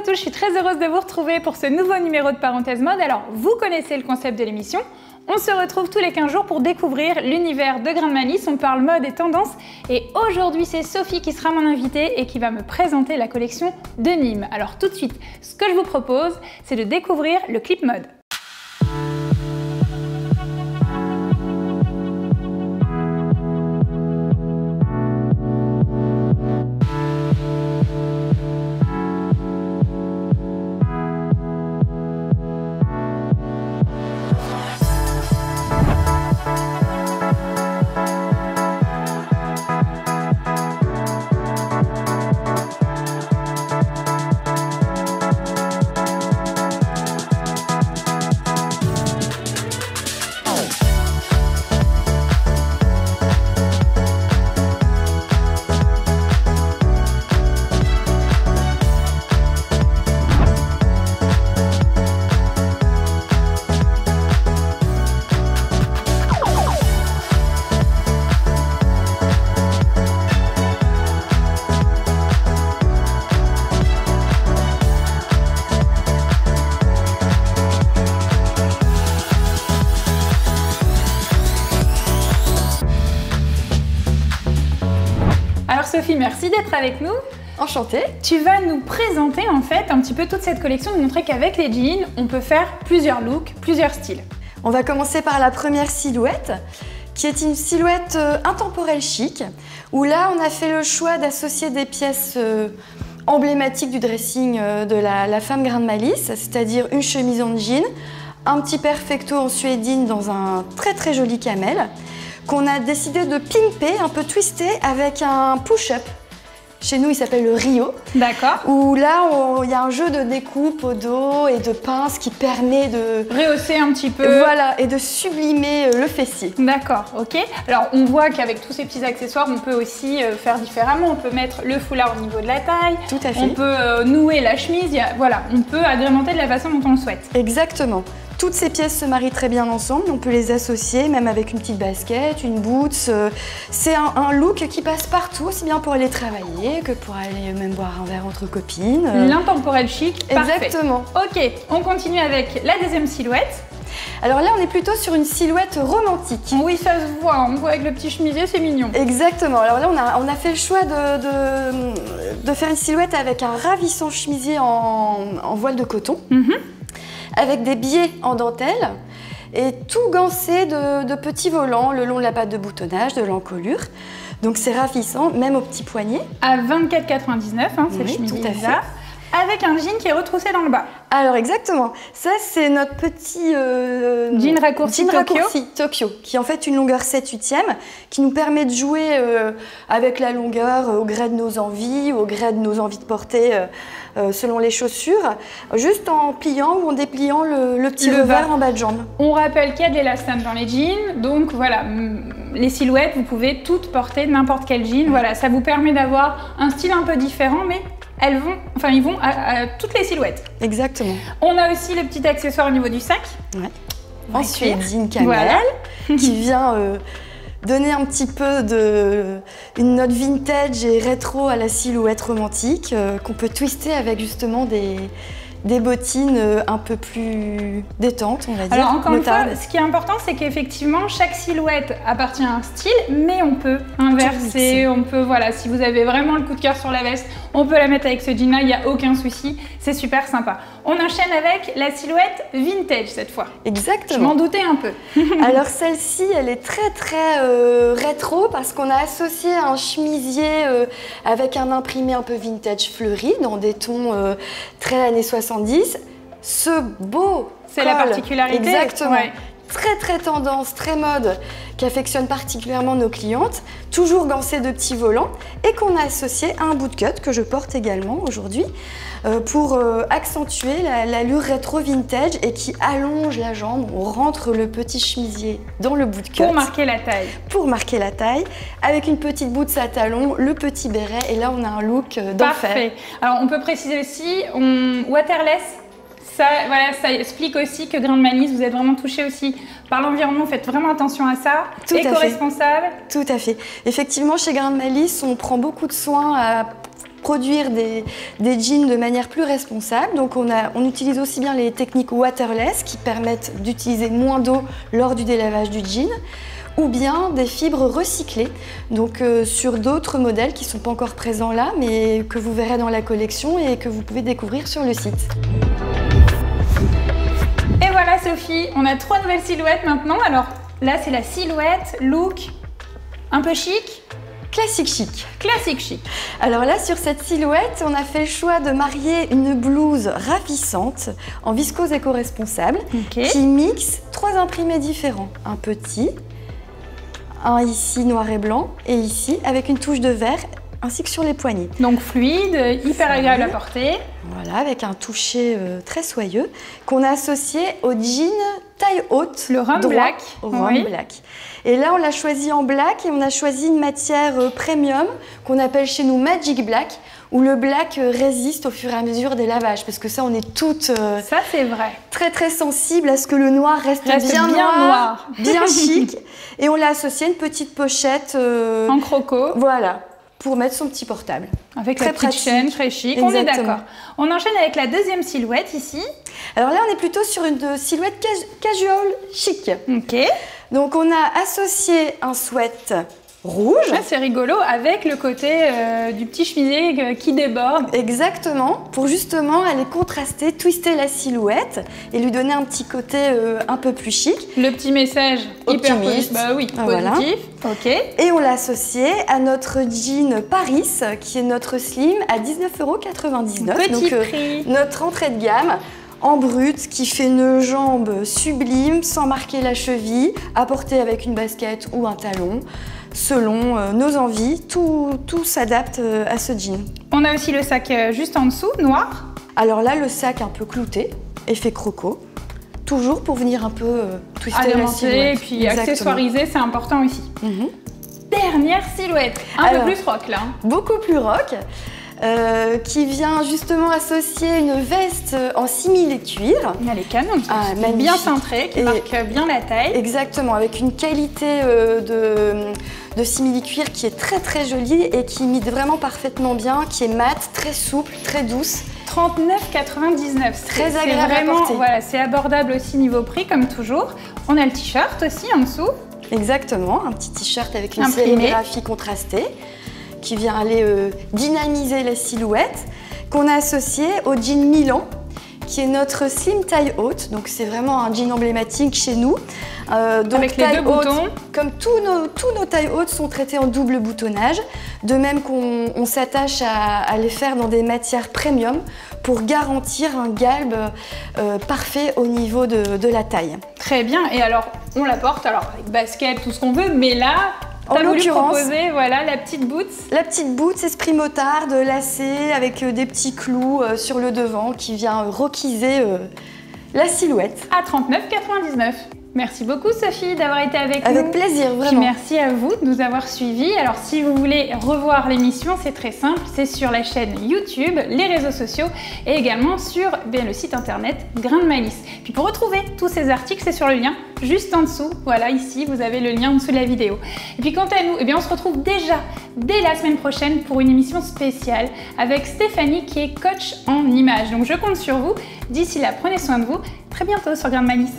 tous, je suis très heureuse de vous retrouver pour ce nouveau numéro de Parenthèse Mode. Alors, vous connaissez le concept de l'émission. On se retrouve tous les 15 jours pour découvrir l'univers de Grain de Malice. On parle mode et tendance. Et aujourd'hui, c'est Sophie qui sera mon invitée et qui va me présenter la collection de Nîmes. Alors tout de suite, ce que je vous propose, c'est de découvrir le clip mode. Sophie, merci d'être avec nous. Enchantée. Tu vas nous présenter en fait un petit peu toute cette collection, nous montrer qu'avec les jeans, on peut faire plusieurs looks, plusieurs styles. On va commencer par la première silhouette, qui est une silhouette intemporelle chic, où là on a fait le choix d'associer des pièces emblématiques du dressing de la femme Grain de Malice, c'est-à-dire une chemise en jean, un petit perfecto en suédine dans un très joli camel, qu'on a décidé de pimper, un peu twister avec un push-up. Chez nous, il s'appelle le Rio. D'accord. Où là, il y a un jeu de découpe au dos et de pince qui permet de rehausser un petit peu. Voilà, et de sublimer le fessier. D'accord, ok. Alors, on voit qu'avec tous ces petits accessoires, on peut aussi faire différemment. On peut mettre le foulard au niveau de la taille. Tout à fait. On peut nouer la chemise. Voilà, on peut agrémenter de la façon dont on le souhaite. Exactement. Toutes ces pièces se marient très bien ensemble, on peut les associer même avec une petite basket, une boots. C'est un look qui passe partout, aussi bien pour aller travailler que pour aller même boire un verre entre copines. L'intemporel chic, parfait. Exactement. Ok, on continue avec la deuxième silhouette. Alors là, on est plutôt sur une silhouette romantique. Oui, ça se voit, on voit avec le petit chemisier, c'est mignon. Exactement. Alors là, on a fait le choix de faire une silhouette avec un ravissant chemisier en voile de coton. Avec des biais en dentelle et tout gancé de petits volants le long de la patte de boutonnage, de l'encolure. Donc c'est ravissant, même au petit poignet. À 24,99 €, hein, c'est le chemisier tout à fait. là, avec un jean qui est retroussé dans le bas. Alors exactement, ça c'est notre petit jean raccourci Tokyo, qui est en fait une longueur 7/8e, qui nous permet de jouer avec la longueur au gré de nos envies, au gré de nos envies de porter selon les chaussures, juste en pliant ou en dépliant le petit revers en bas de jambe. On rappelle qu'il y a de l'élastane dans les jeans, donc voilà, les silhouettes, vous pouvez toutes porter n'importe quel jean. Voilà, ça vous permet d'avoir un style un peu différent, mais ils vont à toutes les silhouettes. Exactement. On a aussi le petit accessoire au niveau du sac. Ouais. Ensuite, jean camel, voilà. qui vient donner un petit peu une note vintage et rétro à la silhouette romantique, qu'on peut twister avec justement des bottines un peu plus détentes, on va dire. Alors encore une fois, ce qui est important, c'est qu'effectivement, chaque silhouette appartient à un style, mais on peut inverser, on peut, voilà, si vous avez vraiment le coup de cœur sur la veste, on peut la mettre avec ce jean-là, il n'y a aucun souci, c'est super sympa. On enchaîne avec la silhouette vintage cette fois. Exactement. Je m'en doutais un peu. Alors celle-ci, elle est très rétro parce qu'on a associé un chemisier avec un imprimé un peu vintage fleuri dans des tons très années 70. Ce beau c'est la particularité. Exactement. Ouais. Très tendance, très mode, qu'affectionnent particulièrement nos clientes, toujours gancé de petits volants et qu'on a associé à un bootcut que je porte également aujourd'hui pour accentuer l'allure rétro vintage et qui allonge la jambe. On rentre le petit chemisier dans le bootcut. Pour marquer la taille. Pour marquer la taille, avec une petite boots à talons, le petit béret et là on a un look d'enfer. Parfait. Alors on peut préciser aussi, waterless. Ça, voilà, ça explique aussi que Grain de Malice, vous êtes vraiment touché aussi par l'environnement, faites vraiment attention à ça. Éco-responsable. Tout à fait. Effectivement, chez Grain de Malice, on prend beaucoup de soin à produire des jeans de manière plus responsable. Donc on utilise aussi bien les techniques waterless qui permettent d'utiliser moins d'eau lors du délavage du jean, ou bien des fibres recyclées, donc sur d'autres modèles qui ne sont pas encore présents là, mais que vous verrez dans la collection et que vous pouvez découvrir sur le site. Et voilà Sophie, on a 3 nouvelles silhouettes maintenant. Alors là c'est la silhouette, look, un peu chic. Classique chic. Classique chic. Alors là, sur cette silhouette, on a fait le choix de marier une blouse ravissante en viscose éco-responsable qui mixe 3 imprimés différents. Un petit, un ici noir et blanc et ici avec une touche de vert ainsi que sur les poignets. Donc fluide, hyper agréable à porter. Voilà, avec un toucher très soyeux qu'on a associé au jean taille haute. Le Rhum Black. Rhum Black. Et là, on l'a choisi en black et on a choisi une matière premium qu'on appelle chez nous Magic Black, où le black résiste au fur et à mesure des lavages. Parce que ça, on est toutes ça, c'est vrai. Très sensibles à ce que le noir reste bien noir, bien chic. Et on l'a associé à une petite pochette en croco. Voilà, pour mettre son petit portable. Avec la petite chaîne, très chic. Exactement. On est d'accord. On enchaîne avec la deuxième silhouette ici. Alors là, on est plutôt sur une silhouette casual chic. Ok. Donc on a associé un sweat rouge. Ah, c'est rigolo, avec le côté du petit chemisier qui déborde. Exactement, pour justement aller contraster, twister la silhouette et lui donner un petit côté un peu plus chic. Le petit message hyper positif. Bah oui, positif. Voilà. Ok. Et on l'a associé à notre jean Paris, qui est notre slim à 19,99 €. Petit prix. Notre entrée de gamme en brut qui fait une jambe sublime sans marquer la cheville, à porter avec une basket ou un talon. Selon nos envies, tout s'adapte à ce jean. On a aussi le sac juste en dessous, noir. Alors là, le sac un peu clouté, effet croco, toujours pour venir un peu twister la silhouette. Et puis accessoiriser, c'est important aussi. Dernière silhouette, un peu plus rock là. Beaucoup plus rock. Qui vient justement associer une veste en simili-cuir. Elle est canon, bien cintrée, qui marque bien la taille. Exactement, avec une qualité de simili-cuir qui est très jolie et qui imite vraiment parfaitement bien, qui est mate, très souple, très douce. 39,99 €. Très agréable à porter. Voilà, c'est abordable aussi niveau prix, comme toujours. On a le t-shirt aussi en dessous. Exactement, un petit t-shirt avec une sérigraphie contrastée, qui vient aller dynamiser la silhouette, qu'on a associé au jean Milan, qui est notre slim taille haute. Donc c'est vraiment un jean emblématique chez nous. Donc avec les 2 boutons. Comme tous nos tailles hautes sont traitées en double boutonnage, de même qu'on s'attache à les faire dans des matières premium pour garantir un galbe parfait au niveau de la taille. Très bien, et alors on la porte avec basket, tout ce qu'on veut, mais là, en l'occurrence, voilà, la petite boots. La petite boots esprit motarde lacée avec des petits clous sur le devant qui vient rockiser la silhouette. À 39,99 €. Merci beaucoup Sophie d'avoir été avec nous. Avec plaisir, vraiment. Puis merci à vous de nous avoir suivis. Alors si vous voulez revoir l'émission, c'est très simple, c'est sur la chaîne YouTube, les réseaux sociaux et également sur le site internet Grain de Malice. Puis pour retrouver tous ces articles, c'est sur le lien juste en dessous. Voilà, ici, vous avez le lien en dessous de la vidéo. Et puis quant à nous, on se retrouve déjà dès la semaine prochaine pour une émission spéciale avec Stéphanie qui est coach en images. Donc je compte sur vous. D'ici là, prenez soin de vous. Très bientôt sur Grain de Malice.